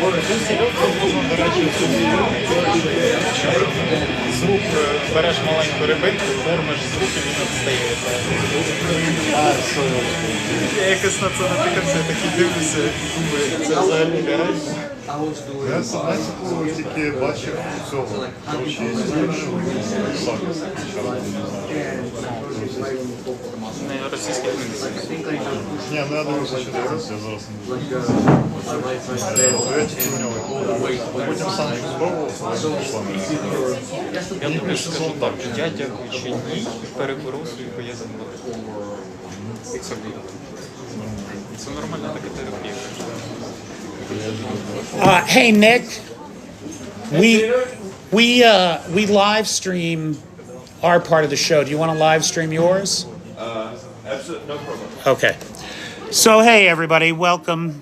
До речі, з рук береш маленьку рибинку, кормиш з рук і він відстає. Я якось на це натикався, я такий дивлюся, думаю, це взагалі реально. Я Сенатику тільки бачив цього. Коротше, Не російських книг. ні, ну я дивився, що дивився, я зараз не дивився. Я тільки в нього. Потім сам їх спробував, але пішла не. Я тобі скажу так, я дякуючи їй переборов свою боязнь води. І це буде. Це нормальна така терапія. Hey Nick, we live stream our part of the show. Do you want to live stream yours? Absolutely, no problem. Okay. So hey everybody, welcome.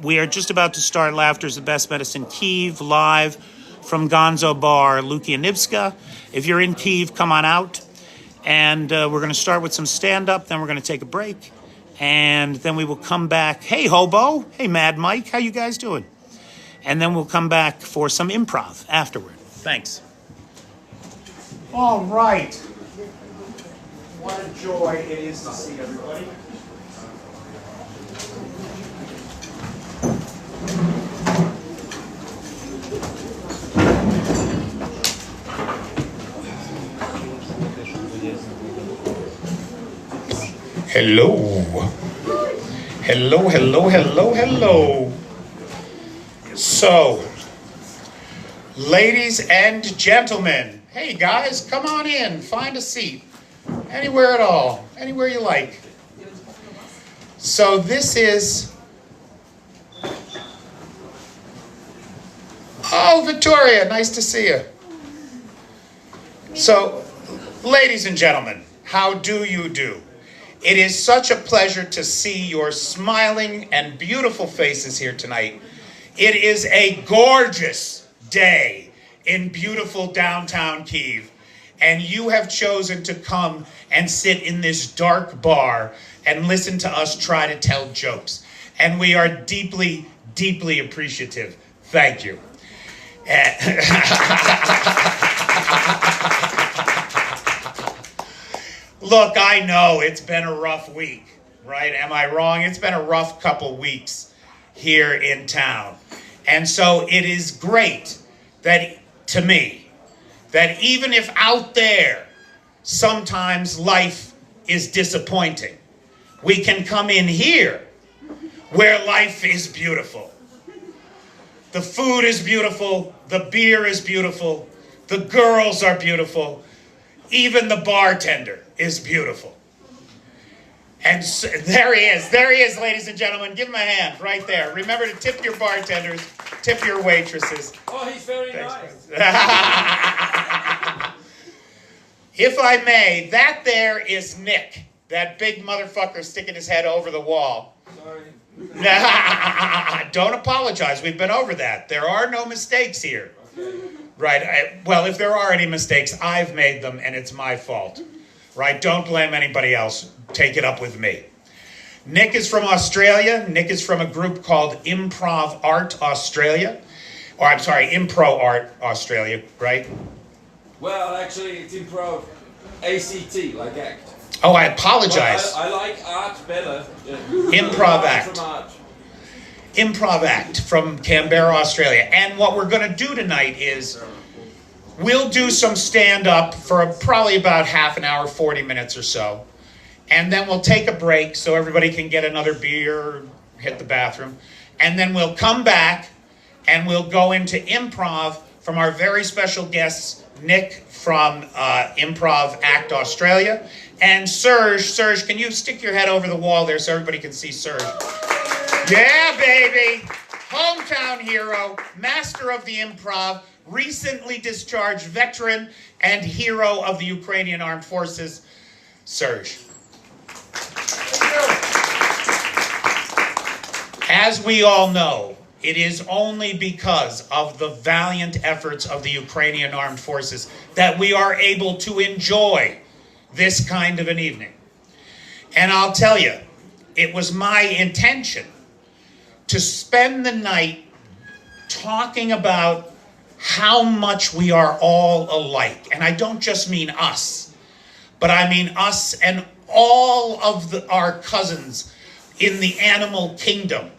We are just about to start Laughter's the Best Medicine Kyiv live from Gonzo Bar Lukyanivska. If you're in Kyiv, come on out. And we're going to start with some stand-up, then we're going to take a break. And then we will come back. Hey, Hobo. Hey, Mad Mike. How you guys doing? And then we'll come back for some improv afterward. Thanks. All right. What a joy it is to see everybody. Hello. Hello, hello, hello, hello. So, ladies and gentlemen, hey guys, come on in, find a seat. Anywhere at all, anywhere you like. So this is... Oh, Victoria, nice to see you. So, ladies and gentlemen, how do you do? It is such a pleasure to see your smiling and beautiful faces here tonight. It is a gorgeous day in beautiful downtown Kyiv, and you have chosen to come and sit in this dark bar and listen to us try to tell jokes. And we are deeply, deeply appreciative. Thank you. Look, I know it's been a rough week, right? Am I wrong? It's been a rough couple weeks here in town. And so it is great that, to me, that even if out there sometimes life is disappointing, we can come in here where life is beautiful. The food is beautiful, the beer is beautiful, the girls are beautiful, even the bartender is beautiful. And so, there he is, ladies and gentlemen. Give him a hand right there. Remember to tip your bartenders, tip your waitresses. Oh, he's very nice. If I may, that there is Nick, that big motherfucker sticking his head over the wall. Sorry. Don't apologize. We've been over that. There are no mistakes here. Okay. Right. Well, if there are any mistakes, I've made them, and it's my fault. Right? Don't blame anybody else. Take it up with me. Nick is from Australia. Nick is from a group called Improv Art Australia. Or, I'm sorry, Impro Art Australia, right? Well, actually, it's improv. ACT, like act. Oh, I apologize. Well, I like art better. Improv act. From art. Improv Act from Canberra, Australia. And what we're going to do tonight is we'll do some stand-up for probably about half an hour, 40 minutes or so. And then we'll take a break so everybody can get another beer, hit the bathroom. And then we'll come back and we'll go into improv from our very special guests, Nick from Improv Act Australia, and Serge. Serge, can you stick your head over the wall there so everybody can see Serge? Yeah, baby. Hometown hero, master of the improv, recently discharged veteran and hero of the Ukrainian Armed Forces, Serge. As we all know, it is only because of the valiant efforts of the Ukrainian Armed Forces that we are able to enjoy this kind of an evening. And I'll tell you, it was my intention to spend the night talking about how much we are all alike. And I don't just mean us, but I mean us and all of our cousins in the animal kingdom.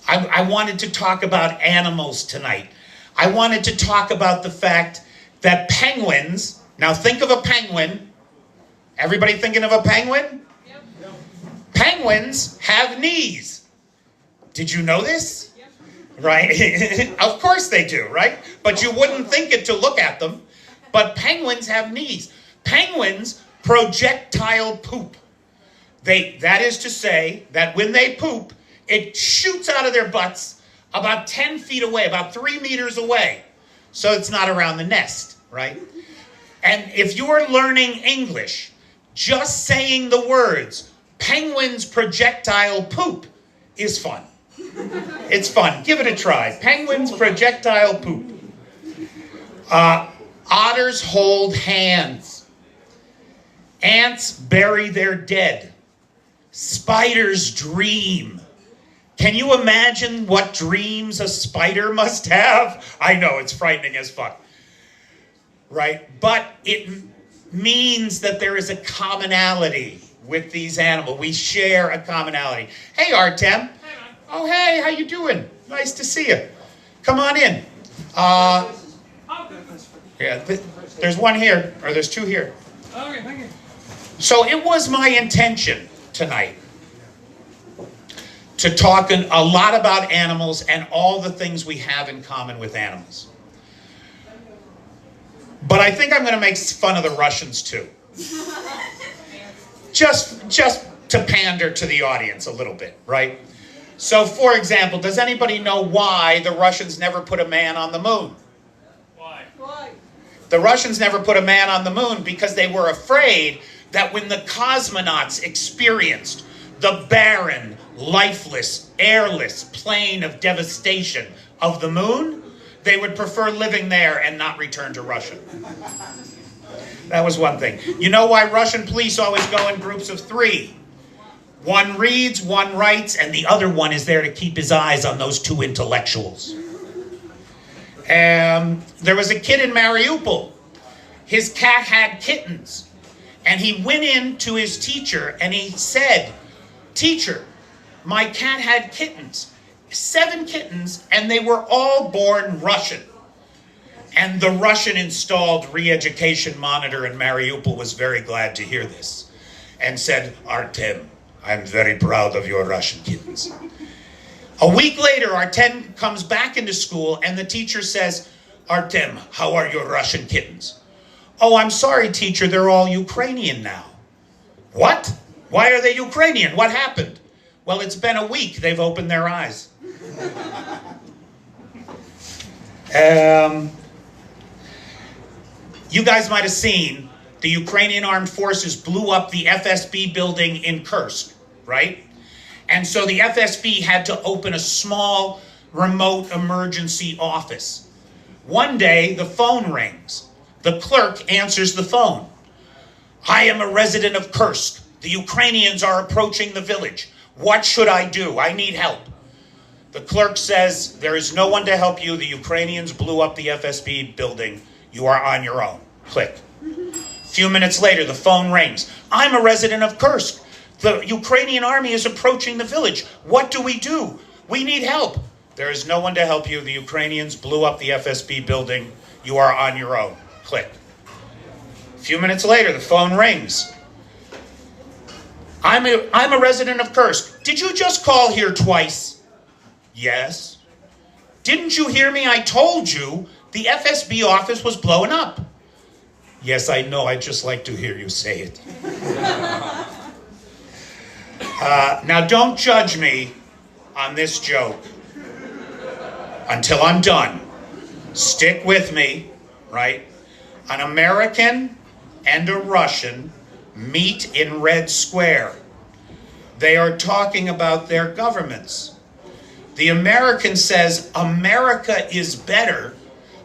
I wanted to talk about animals tonight. I wanted to talk about the fact that penguins, now think of a penguin. Everybody thinking of a penguin? Yep. Penguins have knees. Did you know this? Yep. Right? Of course they do, right? But you wouldn't think it to look at them. But penguins have knees. Penguins projectile poop. That is to say that when they poop, it shoots out of their butts about 10 feet away, about 3 meters away. So it's not around the nest, right? And if you're learning English, just saying the words, penguins projectile poop, is fun. It's fun. Give it a try. Penguins projectile poop. Otters hold hands. Ants bury their dead. Spiders dream. Can you imagine what dreams a spider must have? I know, it's frightening as fuck. Right? But it means that there is a commonality with these animals. We share a commonality. Hey, Artem. Oh, hey, how you doing? Nice to see you. Come on in. Yeah, there's one here, or there's two here. Okay, thank you. So it was my intention tonight to talk a lot about animals and all the things we have in common with animals. But I think I'm going to make fun of the Russians too. Just to pander to the audience a little bit, right? So, for example, does anybody know why the Russians never put a man on the moon? Why? The Russians never put a man on the moon because they were afraid that when the cosmonauts experienced the barren, lifeless, airless plane of devastation of the moon, they would prefer living there and not return to Russia. That was one thing. You know why Russian police always go in groups of 3? One reads, one writes, and the other one is there to keep his eyes on those 2 intellectuals. There was a kid in Mariupol. His cat had kittens. And he went in to his teacher and he said, "Teacher, my cat had kittens. 7 kittens, and they were all born Russian." And the Russian installed re-education monitor in Mariupol was very glad to hear this and said, "Artem, I'm very proud of your Russian kittens." A week later, Artem comes back into school and the teacher says, "Artem, how are your Russian kittens?" "Oh, I'm sorry, teacher, they're all Ukrainian now." "What? Why are they Ukrainian? What happened?" "Well, it's been a week. They've opened their eyes." You guys might have seen the Ukrainian armed forces blew up the FSB building in Kursk, right? And so the FSB had to open a small remote emergency office. One day, the phone rings. The clerk answers the phone. "I am a resident of Kursk. The Ukrainians are approaching the village. What should I do? I need help." The clerk says, "There is no one to help you. The Ukrainians blew up the FSB building. You are on your own." Click. A few minutes later, the phone rings. "I'm a resident of Kursk. The Ukrainian army is approaching the village. What do we do? We need help." "There is no one to help you. The Ukrainians blew up the FSB building. You are on your own." Click. A few minutes later, the phone rings. I'm a resident of Kursk. "Did you just call here twice?" "Yes." "Didn't you hear me? I told you the FSB office was blowing up." "Yes, I know. I'd just like to hear you say it." Now, don't judge me on this joke until I'm done. Stick with me, right? An American and a Russian meet in Red Square. They are talking about their governments. The American says, "America is better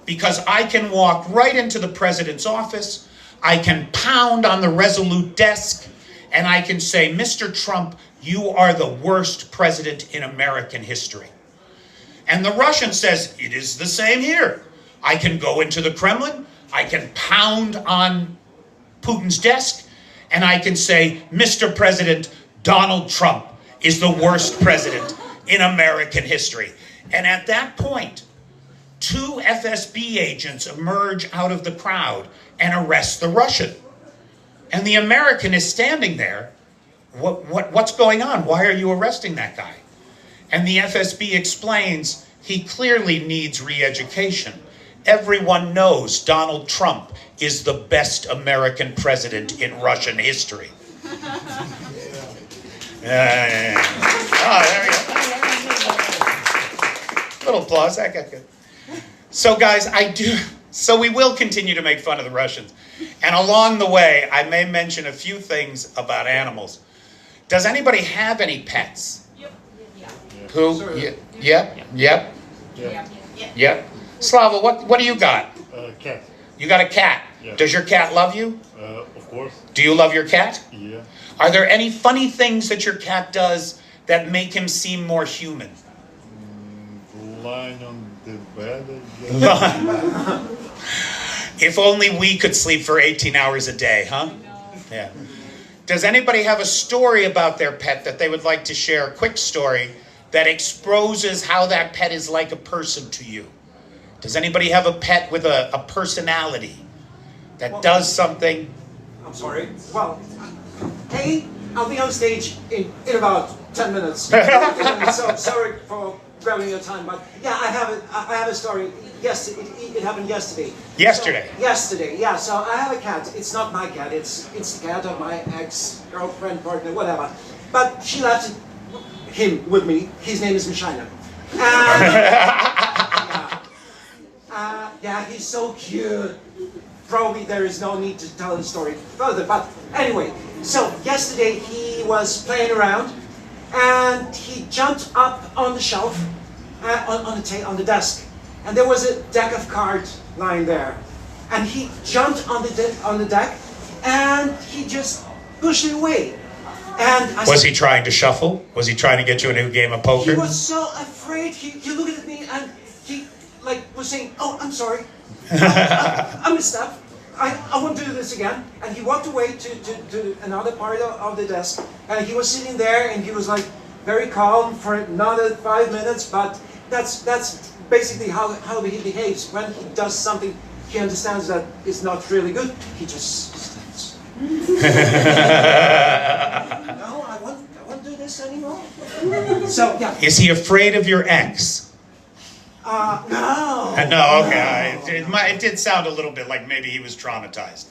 because I can walk right into the president's office, I can pound on the Resolute desk, and I can say, 'Mr. Trump, you are the worst president in American history.'" And the Russian says, it is the same here. I can go into the Kremlin, I can pound on Putin's desk, and I can say, Mr. President, Donald Trump is the worst president in American history. And at that point, 2 FSB agents emerge out of the crowd and arrest the Russian. And the American is standing there. What's going on? Why are you arresting that guy? And the FSB explains he clearly needs re-education. Everyone knows Donald Trump is the best American president in Russian history. Oh, there we go. Little applause. That got good. So guys, so we will continue to make fun of the Russians. And along the way, I may mention a few things about animals. Does anybody have any pets? Yep. Who? Yep. Slava, what do you got? Cat. You got a cat. Yeah. Does your cat love you? Of course. Do you love your cat? Yeah. Are there any funny things that your cat does that make him seem more human? Lying on the bed. If only we could sleep for 18 hours a day, huh? Yeah. Does anybody have a story about their pet that they would like to share? A quick story that exposes how that pet is like a person to you. Does anybody have a pet with a personality that does something? I'm sorry. Well, hey, I'll be on stage in about 10 minutes. So sorry for grabbing your time, but yeah, I have a story. Yes, it happened yesterday. Yesterday? So, yesterday, yeah. So I have a cat. It's not my cat. It's the cat of my ex-girlfriend, partner, whatever. But she left him with me. His name is Mishina. Yeah, he's so cute. Probably there is no need to tell the story further, but anyway, so yesterday he was playing around and he jumped up on the shelf, on the desk, and there was a deck of cards lying there, and he jumped on the deck and he just pushed it away. And Was he trying to shuffle? Was he trying to get you a new game of poker? He was so afraid. He looked at me and he was saying, "Oh, I'm sorry. I messed up. I won't do this again." And he walked away to another part of the desk. And he was sitting there and he was like very calm for another 5 minutes. But that's basically how he behaves. When he does something he understands that is not really good, he just stands. No, I won't do this anymore. So yeah. Is he afraid of your ex? No. No, okay. It did sound a little bit like maybe he was traumatized.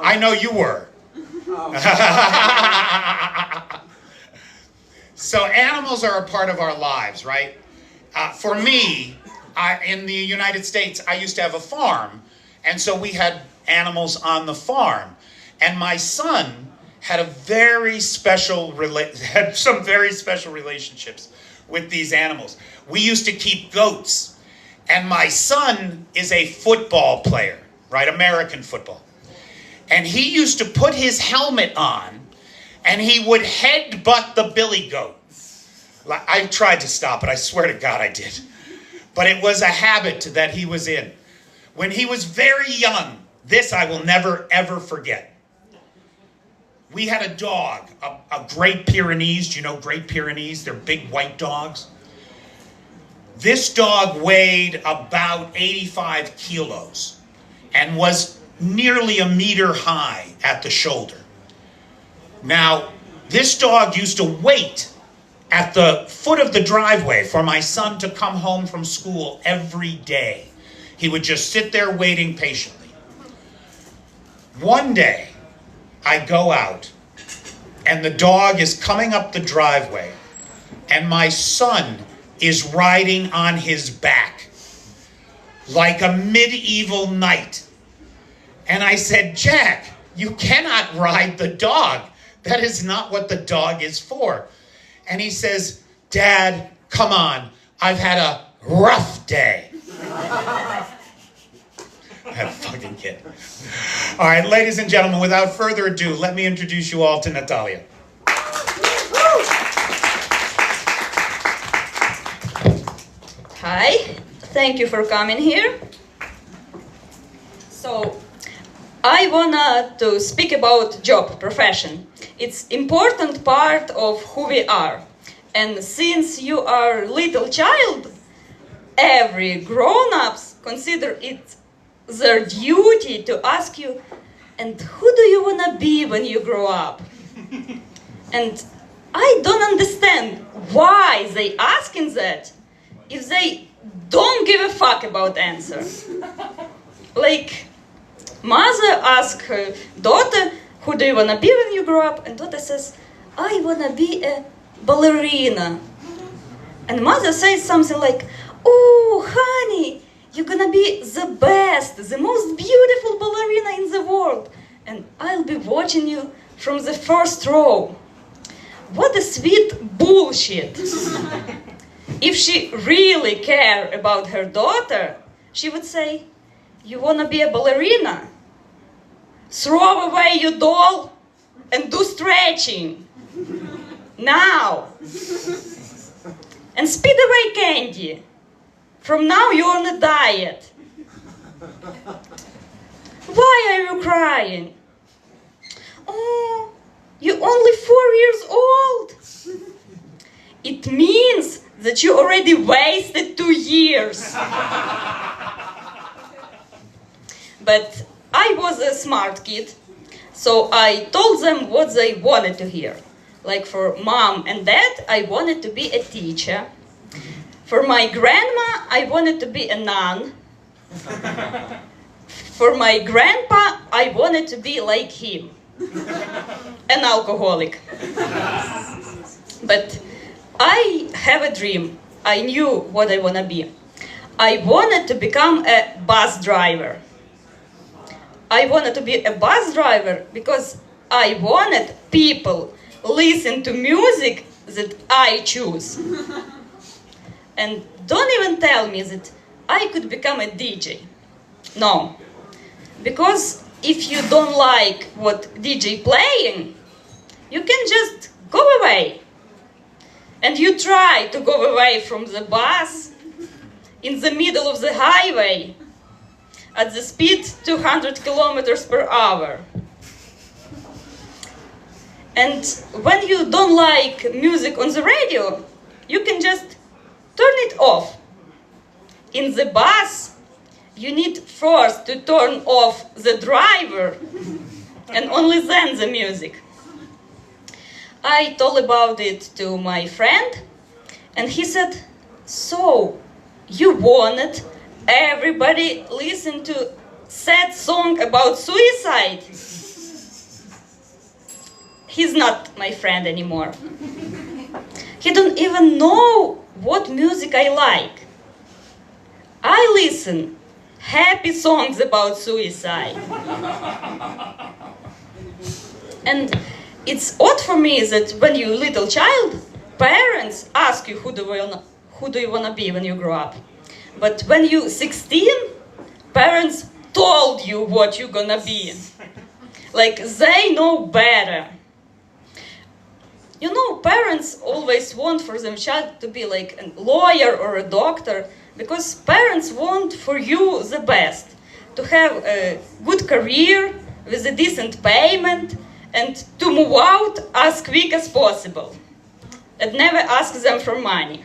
I know you were. So animals are a part of our lives, right? For me, in the United States, I used to have a farm. And so we had animals on the farm. And my son had some very special relationships with these animals. We used to keep goats. And my son is a football player, right? American football. And he used to put his helmet on and he would headbutt the billy goat. I tried to stop it. I swear to God I did. But it was a habit that he was in. When he was very young, this I will never, ever forget. We had a dog, a Great Pyrenees. Do you know Great Pyrenees? They're big white dogs. This dog weighed about 85 kilos and was nearly a meter high at the shoulder. Now, this dog used to wait at the foot of the driveway for my son to come home from school every day. He would just sit there waiting patiently. One day, I go out, and the dog is coming up the driveway, and my son is riding on his back like a medieval knight. And I said, "Jack, you cannot ride the dog. That is not what the dog is for." And he says, "Dad, come on. I've had a rough day." That fucking kid. All right, ladies and gentlemen, without further ado, let me introduce you all to Natalia. Hi, thank you for coming here. So, I wanna to speak about job, profession. It's important part of who we are. And since you are little child, every grown-ups consider it their duty to ask you, and who do you wanna be when you grow up? And I don't understand why they asking that if they don't give a fuck about answer. Like, mother asks her daughter, who do you wanna be when you grow up? And daughter says, I wanna be a ballerina. And mother says something like, oh, honey, you're gonna be the best, the most beautiful ballerina in the world. And I'll be watching you from the first row. What a sweet bullshit. If she really cared about her daughter, she would say, you wanna be a ballerina? Throw away your doll and do stretching. Now. And speed away candy. From now you're on a diet. Why are you crying? Oh, you're only 4 years old. It means that you already wasted 2 years. But I was a smart kid, so I told them what they wanted to hear. Like for mom and dad, I wanted to be a teacher. For my grandma, I wanted to be a nun. For my grandpa, I wanted to be like him, an alcoholic. But I have a dream. I knew what I want to be. I wanted to become a bus driver. I wanted to be a bus driver because I wanted people listen to music that I choose. And don't even tell me that I could become a DJ. No. Because if you don't like what DJ playing, you can just go away. And you try to go away from the bus in the middle of the highway at the speed 200 kilometers per hour. And when you don't like music on the radio, you can just turn it off. In the bus, you need first to turn off the driver and only then the music. I told about it to my friend and he said, so you wanted everybody listen to sad song about suicide? He's not my friend anymore. He don't even know what music I like. I listen happy songs about suicide. And it's odd for me that when you're a little child, parents ask you who do you wanna be when you grow up. But when you're 16, parents told you what you're gonna be. Like they know better. You know, parents always want for their child to be like a lawyer or a doctor because parents want for you the best. To have a good career with a decent payment and to move out as quick as possible. And never ask them for money.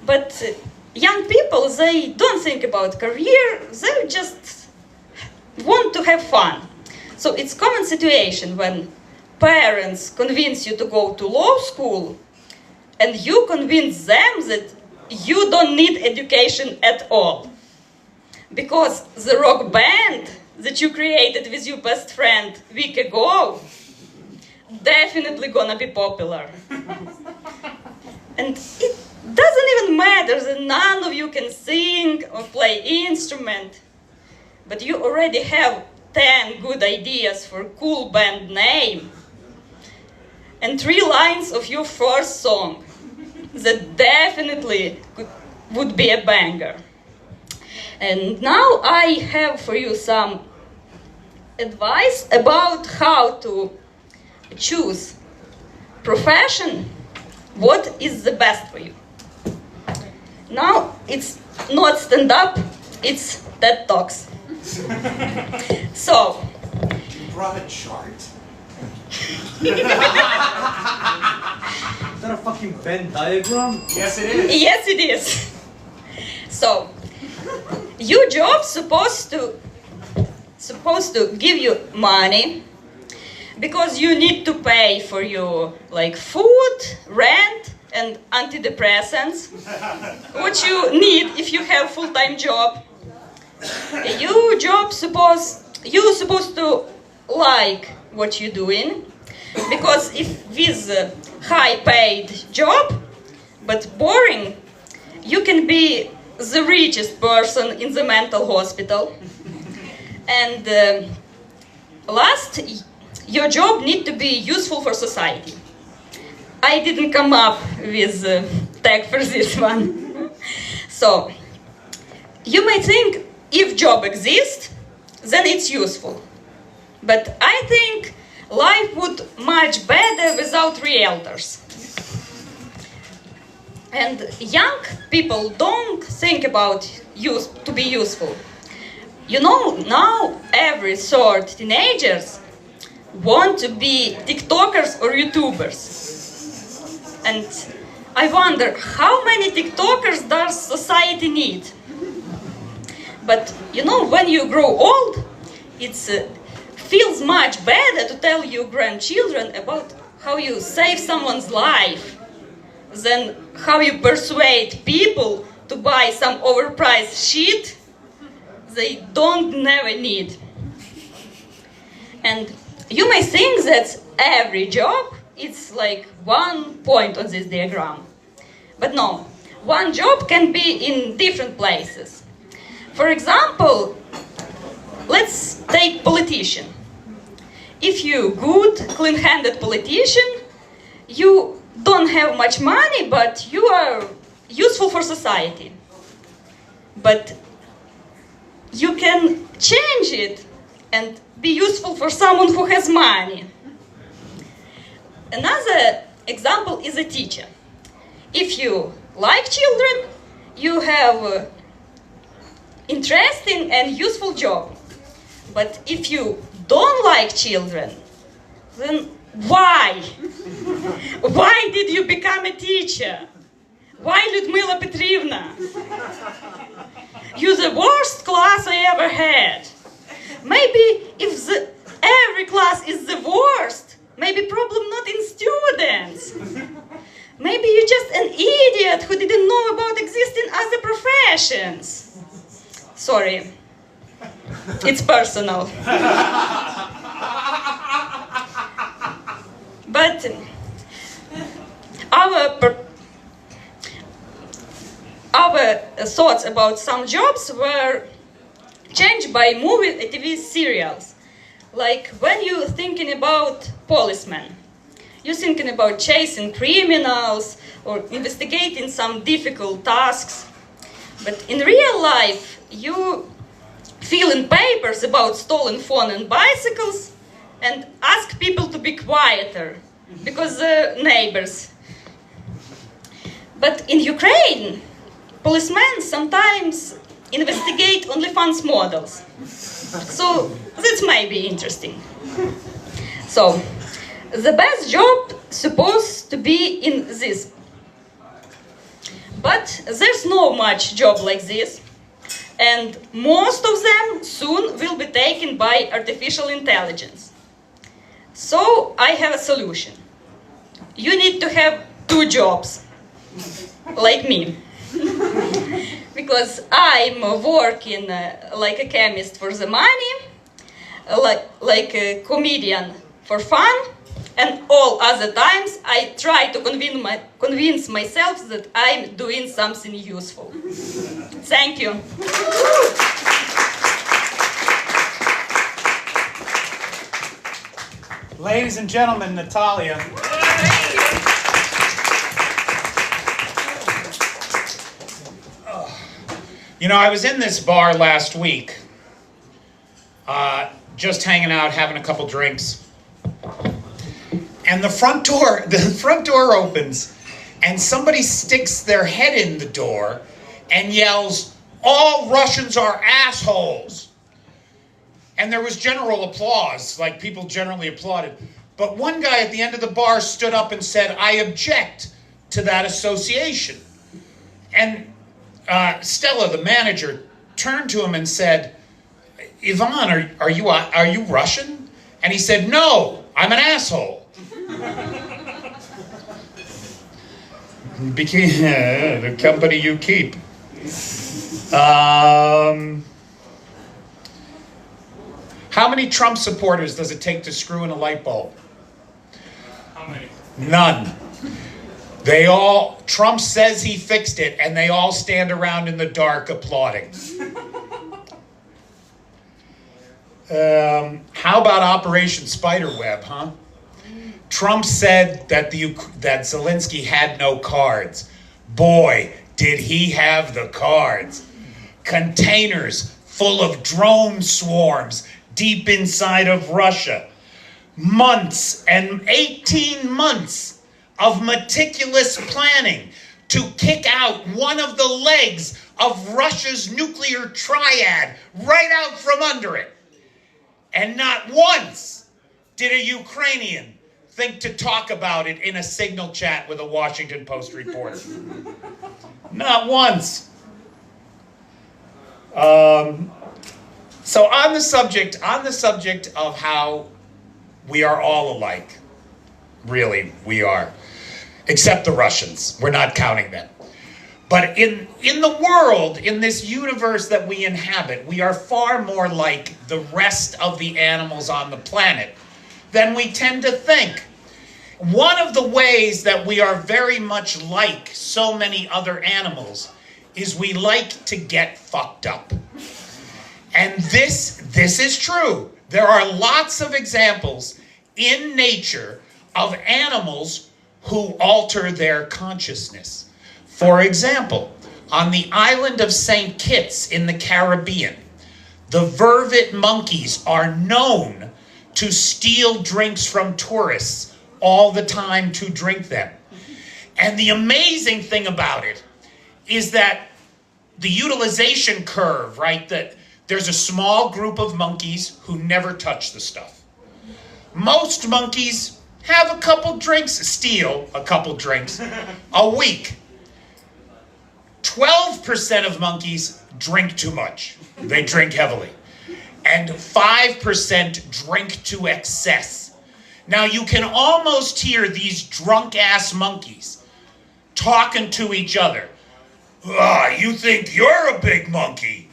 But young people, they don't think about career, they just want to have fun. So it's common situation when parents convince you to go to law school and you convince them that you don't need education at all. Because the rock band that you created with your best friend a week ago definitely gonna be popular. And it doesn't even matter that none of you can sing or play instrument, but you already have 10 good ideas for a cool band name and 3 lines of your first song that definitely would be a banger. And now I have for you some advice about how to choose profession, what is the best for you. Now it's not stand-up, it's TED Talks. So, Brought a chart? Is that a fucking Venn diagram? Yes, it is. yes it is. So, your job supposed to give you money because you need to pay for your like food, rent, and antidepressants, what you need if you have full-time job. Your job you're supposed to like what you're doing, because if with a high-paid job but boring, you can be the richest person in the mental hospital. And last, your job need to be useful for society. I didn't come up with tag for this one. So, you may think if job exists, then it's useful. But I think life would much better without realtors. And young people don't think about to be useful. You know, now every third teenagers want to be TikTokers or YouTubers. And I wonder how many TikTokers does society need? But you know, when you grow old, it feels much better to tell your grandchildren about how you save someone's life than how you persuade people to buy some overpriced shit they don't never need. And you may think that every job is like 1 point on this diagram. But no, one job can be in different places. For example, let's take politician. If you're good, clean-handed politician, you don't have much money, but you are useful for society. But you can change it and be useful for someone who has money. Another example is a teacher. If you like children, you have interesting and useful job. But if you don't like children, then why? Why did you become a teacher? Why, Lyudmila Petrivna? You're the worst class I ever had. Maybe if every class is the worst, maybe problem not in students. Maybe you're just an idiot who didn't know about existing other professions. Sorry, it's personal. But our thoughts about some jobs were changed by movie and TV serials. Like when you're thinking about policemen, you're thinking about chasing criminals or investigating some difficult tasks. But in real life, you fill in papers about stolen phone and bicycles and ask people to be quieter because the neighbors. But in Ukraine, policemen sometimes investigate OnlyFans models. So that might be interesting. So the best job supposed to be in this. But there's no much job like this. And most of them soon will be taken by artificial intelligence. So I have a solution. You need to have 2 jobs, like me. Because I'm working like a chemist for the money, like a comedian for fun, and all other times I try to convince myself that I'm doing something useful. Thank you. Ladies and gentlemen, Natalia. You know, I was in this bar last week, just hanging out, having a couple drinks. And the front door opens, and somebody sticks their head in the door and yells, "All Russians are assholes." And there was general applause, like people generally applauded. But one guy at the end of the bar stood up and said, "I object to that association." And Stella, the manager, turned to him and said, "Ivan, are you Russian?" And he said, "No, I'm an asshole." Became the company you keep. How many Trump supporters does it take to screw in a light bulb? How many? None. Trump says he fixed it, and they all stand around in the dark applauding. How about Operation Spiderweb, huh? Trump said that Zelensky had no cards. Boy, did he have the cards. Containers full of drone swarms deep inside of Russia. Months and 18 months of meticulous planning to kick out one of the legs of Russia's nuclear triad right out from under it. And not once did a Ukrainian think to talk about it in a signal chat with a Washington Post reporter. Not once. So on the subject of how we are all alike, really, we are, except the Russians. We're not counting them. But in the world, in this universe that we inhabit, we are far more like the rest of the animals on the planet than we tend to think. One of the ways that we are very much like so many other animals is we like to get fucked up. And this is true. There are lots of examples in nature of animals who alter their consciousness. For example, on the island of St. Kitts in the Caribbean, the vervet monkeys are known to steal drinks from tourists all the time to drink them. And the amazing thing about it is that the utilization curve, right, that there's a small group of monkeys who never touch the stuff. Most monkeys have a couple drinks, steal a couple drinks a week. 12% of monkeys drink too much. They drink heavily. And 5% drink to excess. Now you can almost hear these drunk-ass monkeys talking to each other. You think you're a big monkey?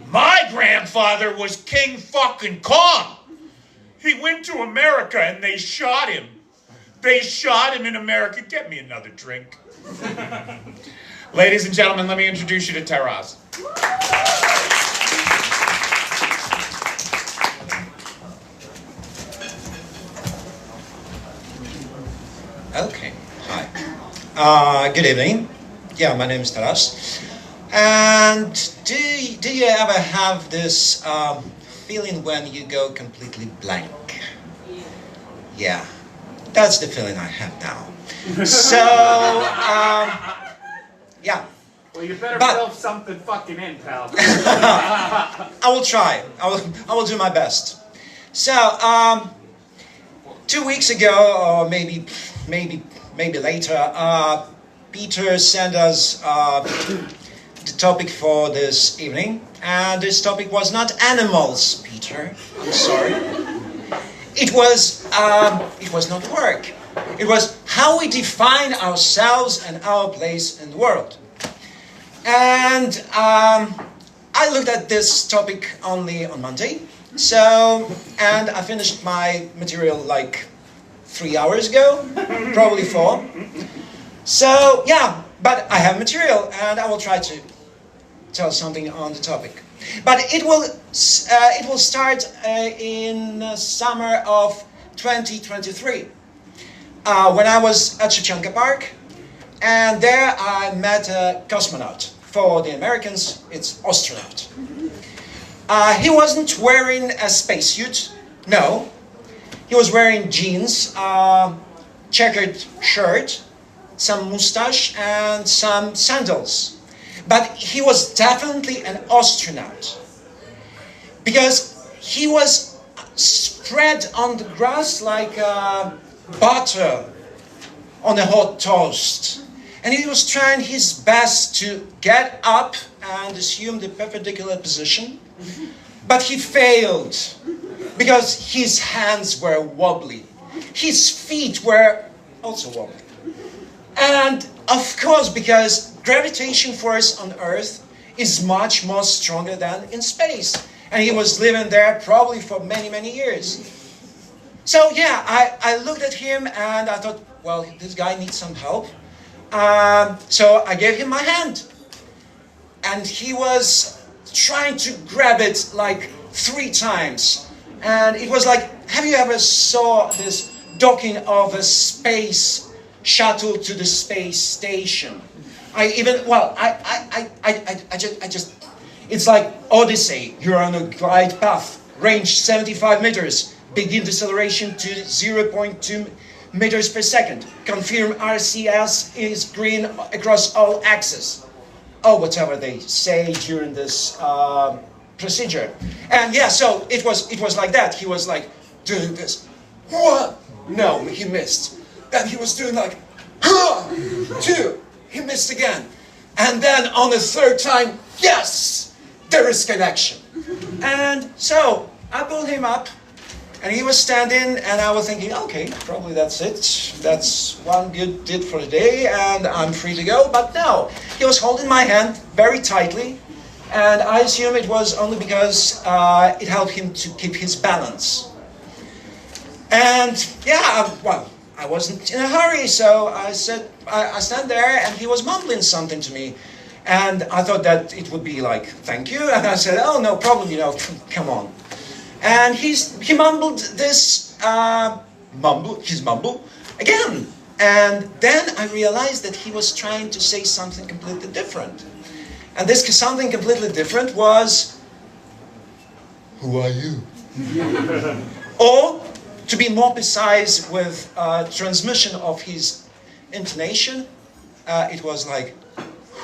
My grandfather was King fucking Kong. He went to America and they shot him. They shot him in America. Get me another drink. Ladies and gentlemen, let me introduce you to Taras. Okay, hi. Good evening. Yeah, my name is Taras. And do you ever have this feeling when you go completely blank? Yeah, that's the feeling I have now. So, yeah. Well, you better But- fill something fucking in, pal. I will try. I will do my best. So, 2 weeks ago, or maybe later, Peter sent us the topic for this evening, and this topic was not animals, Peter. I'm sorry. It was not work. It was how we define ourselves and our place in the world. And I looked at this topic only on Monday. And I finished my material like 3 hours ago, probably 4. So yeah, but I have material and I will try to tell something on the topic. But it will start in summer of 2023 when I was at Shevchenko Park, and there I met a cosmonaut. For the Americans, it's astronaut. He wasn't wearing a spacesuit, no. He was wearing jeans, checkered shirt, some mustache, and some sandals. but he was definitely an astronaut. Because he was spread on the grass like butter on a hot toast. And he was trying his best to get up and assume the perpendicular position. But he failed because his hands were wobbly. His feet were also wobbly. And of course, because gravitation force on Earth is much more stronger than in space. And he was living there probably for many, many years. So yeah, I looked at him and I thought, well, this guy needs some help. So I gave him my hand. And he was trying to grab it like 3 times. And it was like, have you ever saw this docking of a space shuttle to the space station? It's like Odyssey. You're on a glide path, range 75 meters, begin deceleration to 0.2 meters per second. Confirm RCS is green across all axes. Or whatever they say during this procedure. And yeah, so it was like that. He was like doing this. What? No, he missed. And he was doing like, 2. He missed again. And then on the 3rd time, yes! There is connection. And so I pulled him up and he was standing and I was thinking, okay, probably that's it. That's one good deed for the day and I'm free to go. But no, he was holding my hand very tightly and I assume it was only because it helped him to keep his balance. And yeah, well, I wasn't in a hurry, so I said, I stand there and he was mumbling something to me. And I thought that it would be like, thank you. And I said, oh, no problem, come on. And he mumbled this, his mumble again. And then I realized that he was trying to say something completely different. And this something completely different was, who are you? Or, to be more precise with transmission of his intonation, it was like,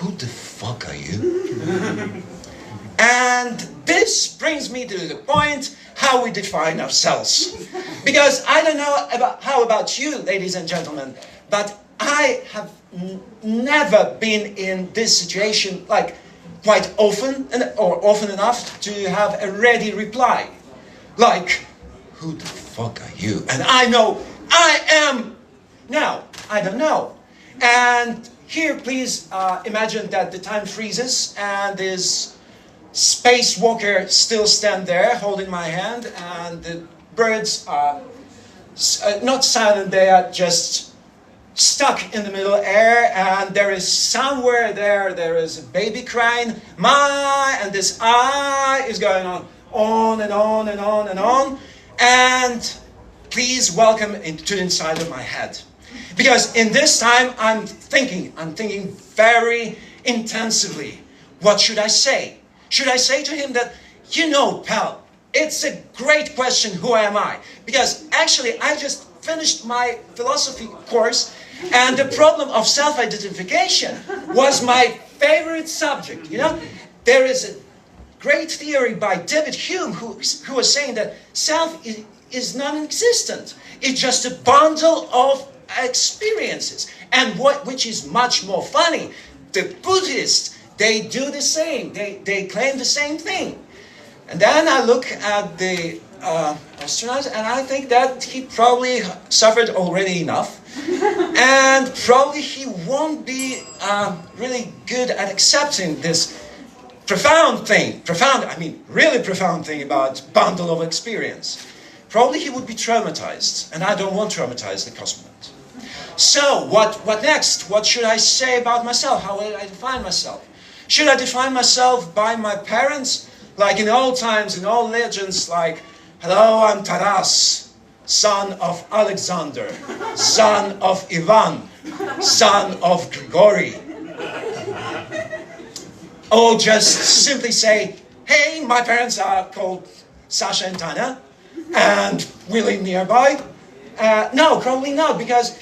who the fuck are you? And this brings me to the point how we define ourselves. Because I don't know how about you, ladies and gentlemen, but I have never been in this situation like quite often or often enough to have a ready reply. Like, who the fuck are you? And I know I am. Now, I don't know. And here, please imagine that the time freezes and this spacewalker still stand there holding my hand and the birds are not silent, they are just stuck in the middle air and there is somewhere there is a baby crying, my, and this I is going on and on and on and on. And please welcome into inside of my head. Because in this time, I'm thinking very intensively. What should I say? Should I say to him that, pal, it's a great question, who am I? Because actually, I just finished my philosophy course, and the problem of self-identification was my favorite subject. There is a great theory by David Hume who was saying that self is non-existent. It's just a bundle of experiences. And which is much more funny, the Buddhists, they do the same. They claim the same thing. And then I look at the astronaut and I think that he probably suffered already enough. And probably he won't be really good at accepting this really profound thing about bundle of experience. Probably he would be traumatized, and I don't want to traumatize the cosmonaut. So, what next? What should I say about myself? How will I define myself? Should I define myself by my parents? Like in old times, in old legends, like, hello, I'm Taras, son of Alexander, son of Ivan, son of Grigory. Or just simply say, hey, my parents are called Sasha and Tanya, and we live nearby. No, probably not, because,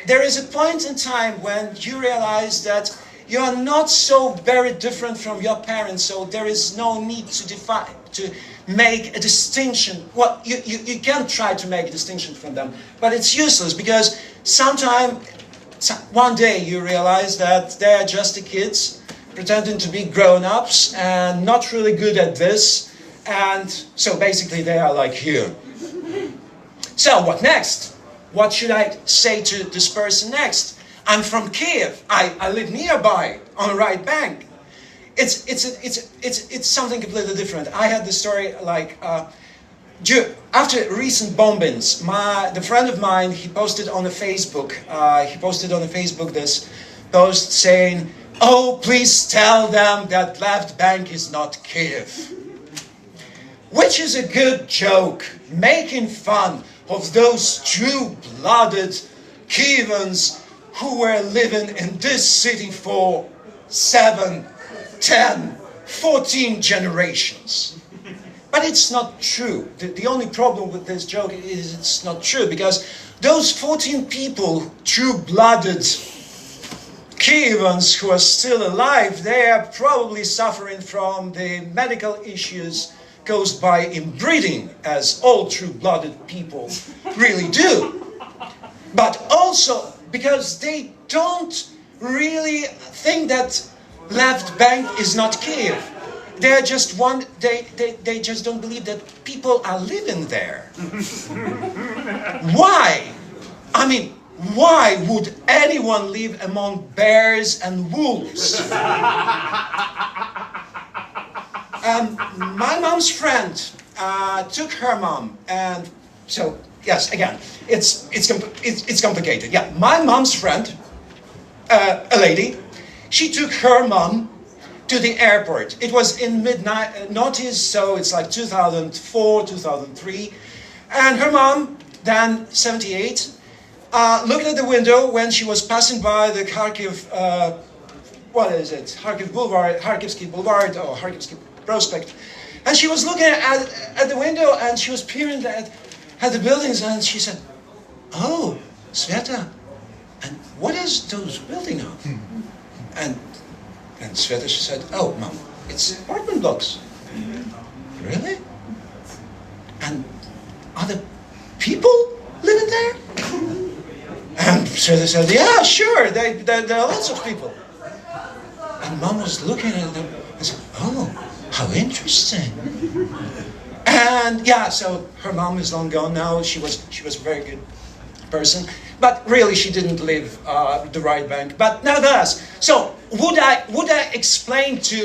there is a point in time when you realize that You are not so very different from your parents, so there is no need to make a distinction. Well, you can try to make a distinction from them, but it's useless because one day you realize that they're just the kids pretending to be grown-ups and not really good at this, and so basically they are like you. So what next? What should I say to this person next? I'm from Kyiv. I live nearby on the right bank. It's something completely different. I had the story like after recent bombings, the friend of mine, he posted on the Facebook. This post saying, "Oh, please tell them that left bank is not Kyiv," which is a good joke, making fun of those true-blooded Kyivans who were living in this city for 7, 10, 14 generations. But it's not true. The only problem with this joke is it's not true, because those 14 people, true-blooded Kyivans who are still alive, they are probably suffering from the medical issues caused by inbreeding, as all true-blooded people really do. But also because they don't really think that left bank is not Kyiv. They just don't believe that people are living there. Why? I mean, why would anyone live among bears and wolves? My mom's friend took her mom, and so yes, again, it's complicated. Yeah, my mom's friend, a lady, she took her mom to the airport. It was in mid-noughties, so it's like 2004, 2003, and her mom, then 78, looked at the window when she was passing by the Kharkiv, Kharkiv Boulevard, Kharkivsky Boulevard, or Kharkivsky Prospect, and she was looking at the window, and she was peering at the buildings, and she said, "Oh, Sveta, and what is those buildings of?" And Sveta, she said, "Oh, Mom, it's apartment blocks." "Really? And are there people living there?" And Sveta said, "Yeah, sure, there are lots of people." And Mom was looking at them and said, "Oh, how interesting." And yeah, so her mom is long gone now. She was a very good person, but really she didn't live the right bank. But nevertheless, so would I explain to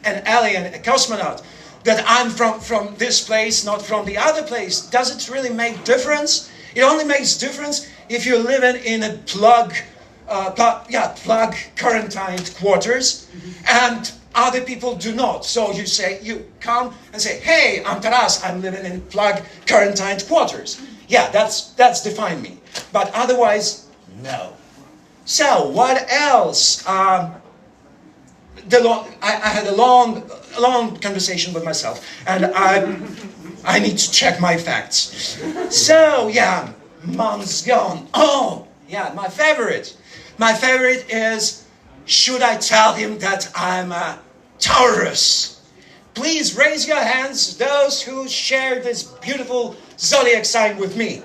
an alien, a cosmonaut, that I'm from this place, not from the other place? Does it really make difference? It only makes difference if you're living in a plug quarantined quarters, and other people do not. So you come and say, "Hey, I'm Taras, I'm living in plug quarantined quarters." Yeah, that's define me. But otherwise, no. So what else? I had a long conversation with myself, and I need to check my facts. So yeah, Mom's gone. Oh yeah, my favorite. My favorite is, should I tell him that I'm a Taurus? Please raise your hands, those who share this beautiful zodiac sign with me.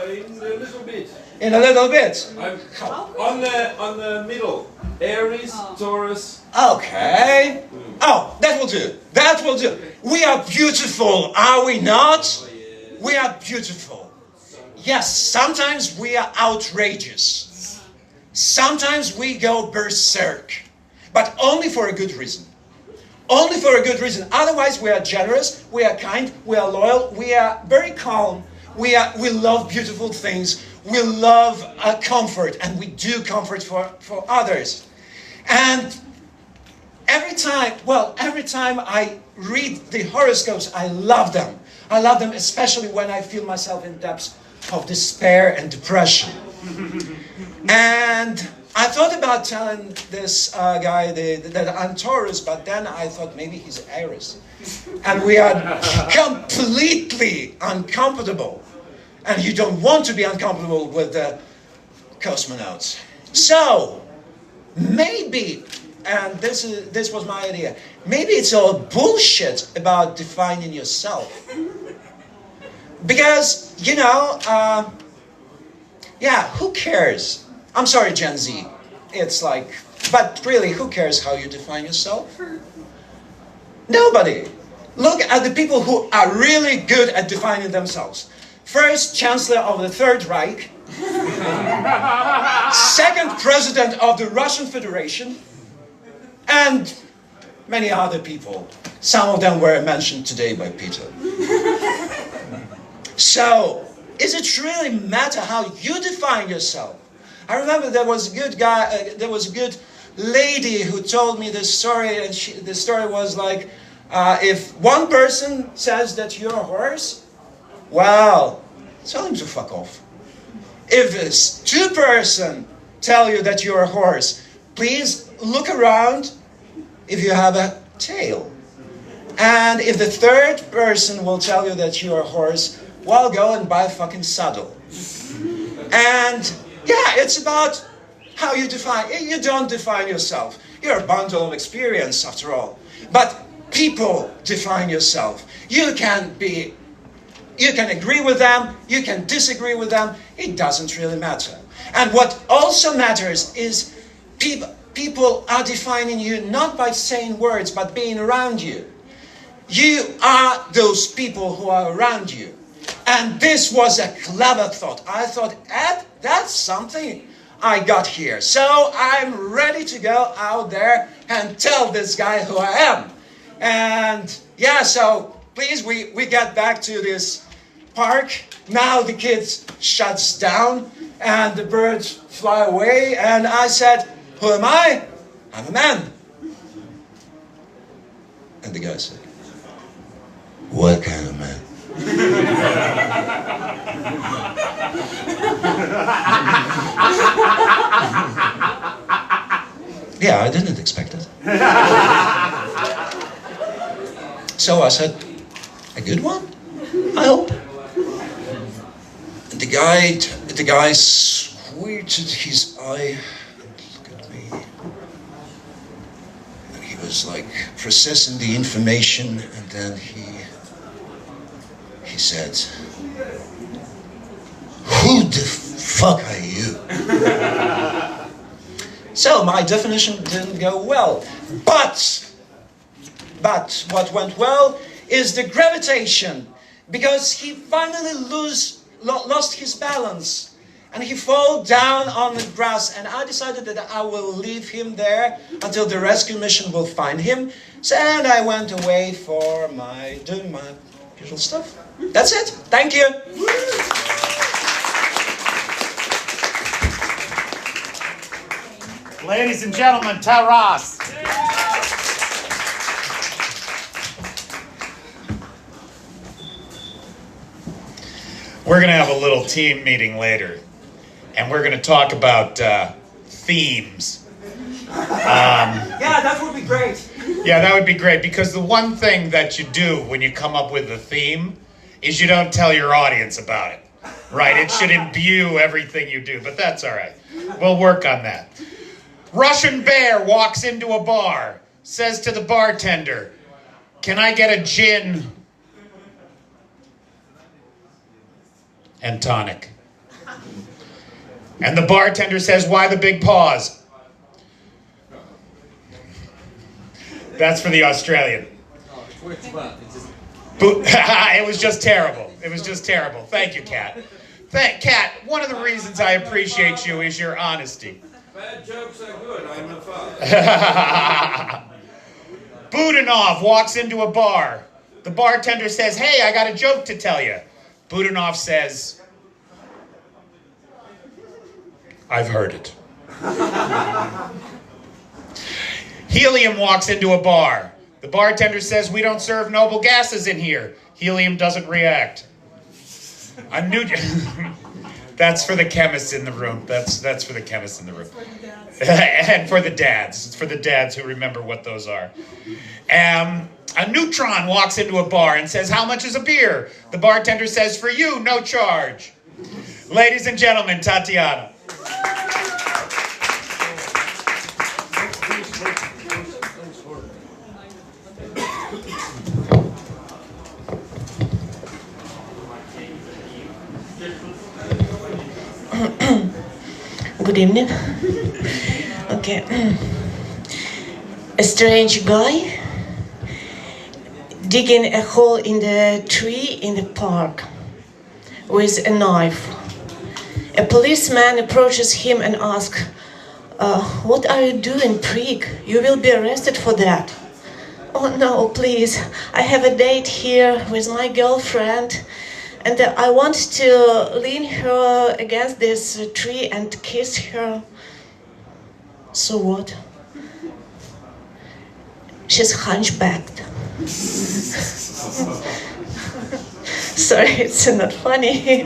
In a little bit. In a little bit. On the middle. Aries, Taurus. Okay. Oh, that will do. That will do. We are beautiful, are we not? We are beautiful. Yes, sometimes we are outrageous. Sometimes we go berserk. But only for a good reason. Only for a good reason. Otherwise, we are generous, we are kind, we are loyal, we are very calm. We love beautiful things. We love comfort, and we do comfort for others. And every time I read the horoscopes, I love them. I love them, especially when I feel myself in depths of despair and depression. And I thought about telling this guy that I'm Taurus, but then I thought maybe he's Aries. And we are completely uncomfortable. And you don't want to be uncomfortable with the cosmonauts. So, maybe, and this was my idea, maybe it's all bullshit about defining yourself. Because, you know, yeah, who cares? I'm sorry, Gen Z. It's like, but really, who cares how you define yourself? Nobody. Look at the people who are really good at defining themselves. First Chancellor of the Third Reich, second President of the Russian Federation, and many other people. Some of them were mentioned today by Peter. So, is it really matter how you define yourself? I remember there was a good guy, there was a good lady who told me this story, and the story was like, if one person says that you're a horse, well, tell him to fuck off. If this two person tell you that you're a horse, please look around if you have a tail. And if the third person will tell you that you're a horse, well, go and buy a fucking saddle. And yeah, it's about how you define. You don't define yourself. You're a bundle of experience, after all. But people define yourself. You can agree with them, you can disagree with them, it doesn't really matter. And what also matters is people are defining you not by saying words, but being around you. You are those people who are around you. And this was a clever thought. I thought, that's something I got here. So I'm ready to go out there and tell this guy who I am. And yeah, so please, we get back to this park. Now the kids shuts down and the birds fly away. And I said, who am I? I'm a man. And the guy said, what kind of man? Yeah, I didn't expect it. So I said, a good one? I hope. And the guy squinted his eye and looked at me. And he was like processing the information, and then he said, who the fuck are you? So my definition didn't go well. But what went well is the gravitation, because he finally lost his balance and he fell down on the grass, and I decided that I will leave him there until the rescue mission will find him. So, and I went away for doing my usual stuff. That's it. Thank you. Ladies and gentlemen, Taras. We're going to have a little team meeting later, and we're going to talk about themes. Yeah, that would be great. Yeah, that would be great, because the one thing that you do when you come up with a theme is you don't tell your audience about it, right? It should imbue everything you do, but that's all right. We'll work on that. Russian bear walks into a bar, says to the bartender, "Can I get a gin and tonic?" And the bartender says, "Why the big pause?" That's for the Australian. It was just terrible. It was just terrible. Thank you, Kat. Kat, one of the reasons I appreciate you is your honesty. Bad jokes are good, I'm a father. Budanov walks into a bar. The bartender says, "Hey, I got a joke to tell you." Budanov says, "I've heard it." Helium walks into a bar. The bartender says, "We don't serve noble gases in here." Helium doesn't react. That's for the chemists in the room. That's for the chemists in the room. And for the dads. It's for the dads who remember what those are. A neutron walks into a bar and says, "How much is a beer?" The bartender says, "For you, no charge." Ladies and gentlemen, Tatiana. Good evening. Okay. A strange guy digging a hole in the tree in the park with a knife. A policeman approaches him and asks, what are you doing, prig? You will be arrested for that. Oh no, please. I have a date here with my girlfriend and I want to lean her against this tree and kiss her. So what? She's hunchbacked. Sorry, it's not funny.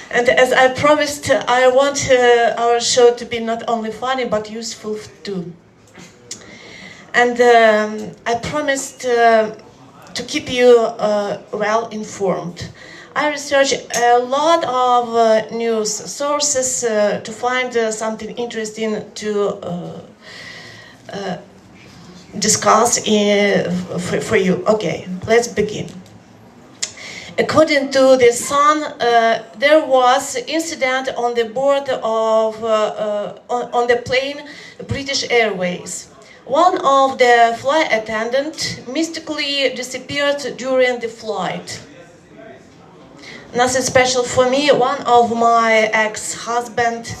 And as I promised, I want our show to be not only funny but useful too. And I promised to keep you well informed. I researched a lot of news sources to find something interesting to discuss for you. Okay, let's begin. According to the Sun, there was incident on the board of on the plane British Airways. One of the flight attendants mystically disappeared during the flight. Nothing special for me. One of my ex-husband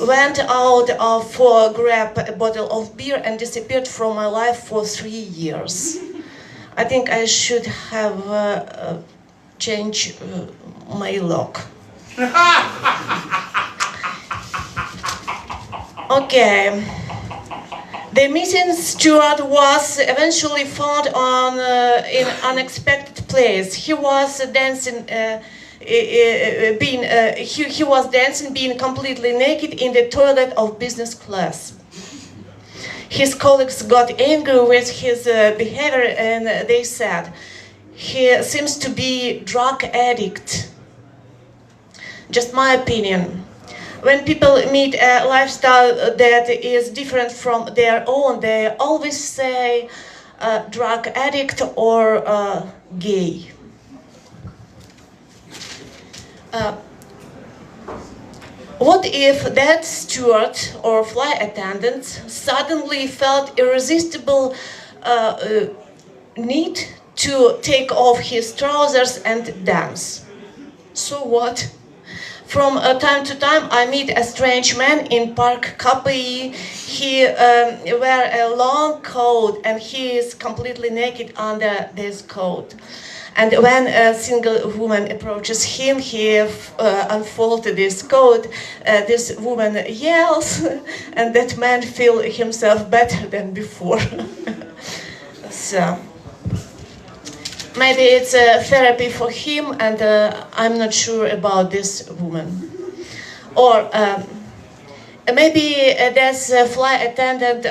went out for grab a bottle of beer and disappeared from my life for 3 years. I think I should have changed my lock. Okay. The missing steward was eventually found in unexpected place. He was dancing, being completely naked in the toilet of business class. His colleagues got angry with his behavior, and they said, "He seems to be drug addict." Just my opinion. When people meet a lifestyle that is different from their own, they always say drug addict or gay. What if that steward or flight attendant suddenly felt irresistible need to take off his trousers and dance? So what? From time to time, I meet a strange man in Park Kapi. He wears a long coat and he is completely naked under this coat. And when a single woman approaches him, he unfolds this coat. This woman yells, and that man feels himself better than before. So. Maybe it's a therapy for him, and I'm not sure about this woman. Or maybe this flight attendant,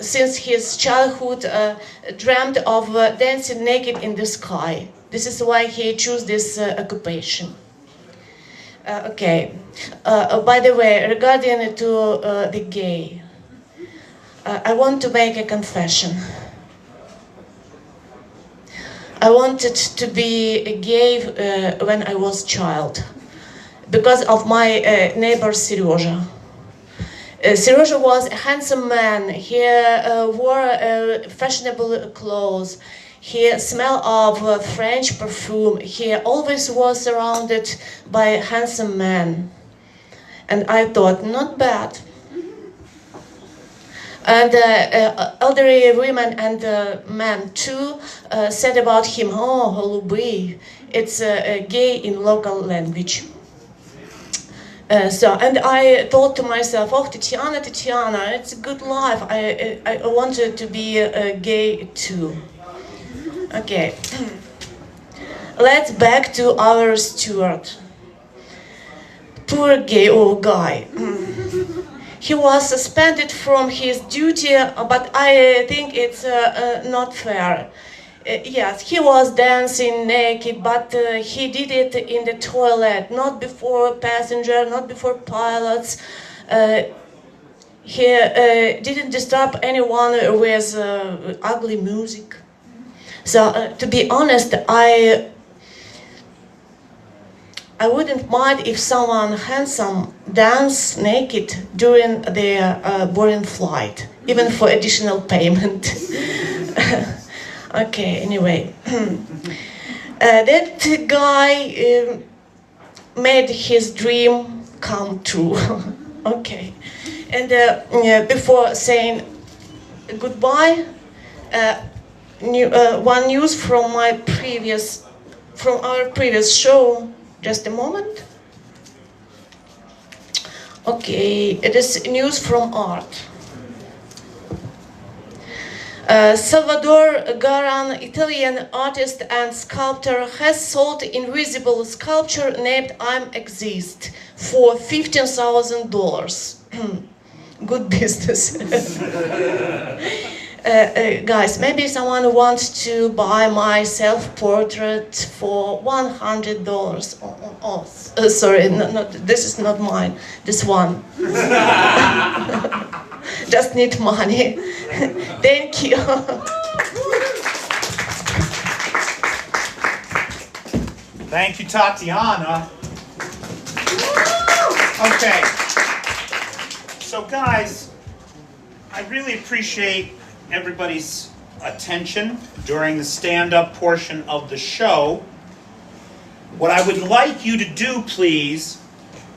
since his childhood, dreamed of dancing naked in the sky. This is why he chose this occupation. Okay. By the way, regarding to the gay, I want to make a confession. I wanted to be gay when I was a child because of my neighbor Seryoja. Seryoja was a handsome man. He wore fashionable clothes. He smelled of French perfume. He always was surrounded by handsome men. And I thought, not bad. And elderly women and men too said about him, "Oh, holuby," it's gay in local language. And I thought to myself, "Oh, Tatiana, it's a good life. I wanted to be gay too." Okay, let's back to our steward. Poor gay old guy. He was suspended from his duty, but I think it's not fair. Yes, he was dancing naked, but he did it in the toilet, not before passenger, not before pilots. He didn't disturb anyone with ugly music. So, to be honest, I wouldn't mind if someone handsome dance naked during their boring flight, even for additional payment. Okay, anyway. That guy made his dream come true. Okay. And before saying goodbye, one news from our previous show. Just a moment. Okay, it is news from art. Salvador Garan, Italian artist and sculptor, has sold invisible sculpture named "I Exist" for $15,000. Good business. Guys, maybe someone wants to buy my self-portrait for $100. Sorry, this is not mine. This one. Just need money. Thank you. Thank you, Tatiana. Okay. So, guys, I really appreciate everybody's attention during the stand-up portion of the show. What I would like you to do, please,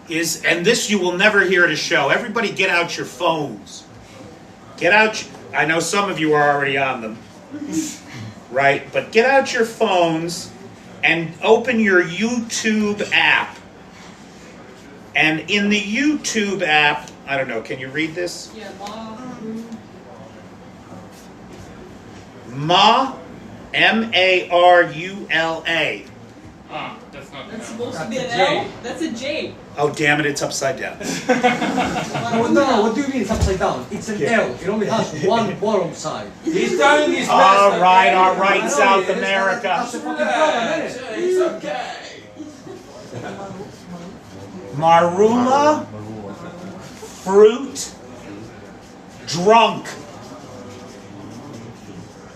is, and this you will never hear at a show, everybody get out your phones. Get out, I know some of you are already on them, right? But get out your phones and open your YouTube app. And in the YouTube app, I don't know, can you read this? Yeah, Ma, M-A-R-U-L-A. That's not That's enough. supposed to be an L. That's a J. Oh, damn it, it's upside down. No, what do you mean it's upside down? It's an L. It only has one bottom side. He's doing his best. All right, I know South it is. America. That's the fucking problem, isn't it? It's okay. Marula, fruit, drunk.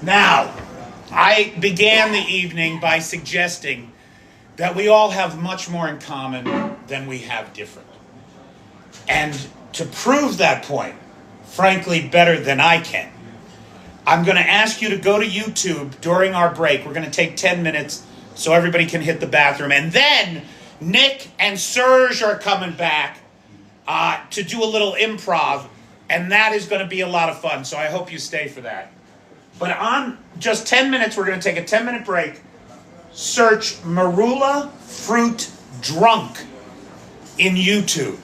Now, I began the evening by suggesting that we all have much more in common than we have different. And to prove that point, frankly, better than I can, I'm going to ask you to go to YouTube during our break. We're going to take 10 minutes so everybody can hit the bathroom. And then Nick and Serge are coming back to do a little improv. And that is going to be a lot of fun. So I hope you stay for that. But on just 10 minutes, we're going to take a 10-minute break. Search Marula Fruit Drunk in YouTube.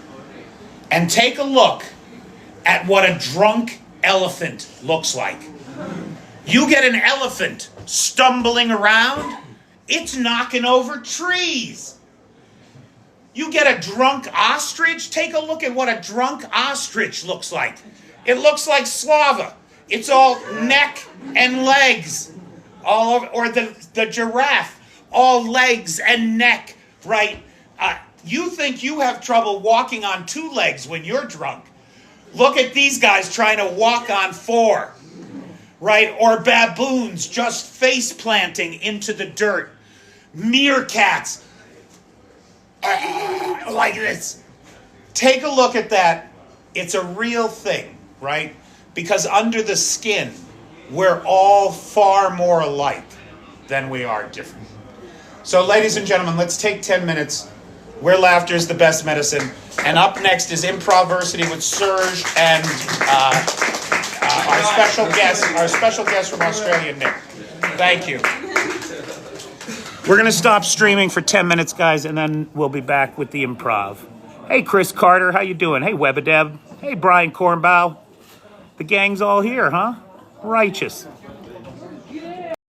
And take a look at what a drunk elephant looks like. You get an elephant stumbling around, it's knocking over trees. You get a drunk ostrich, take a look at what a drunk ostrich looks like. It looks like Slava. It's all neck and legs, all over, or the giraffe, all legs and neck, right? You think you have trouble walking on 2 legs when you're drunk. Look at these guys trying to walk on 4, right? Or baboons just face planting into the dirt. Meerkats, like this. Take a look at that. It's a real thing, right? Because under the skin, we're all far more alike than we are different. So, ladies and gentlemen, let's take 10 minutes. Where laughter is the best medicine. And up next is Improversity with Serge and our special guest from Australia, Nick. Thank you. We're going to stop streaming for 10 minutes, guys, and then we'll be back with the improv. Hey, Chris Carter, how you doing? Hey, Webadeb. Hey, Brian Kornbaugh. The gang's all here, huh? Righteous.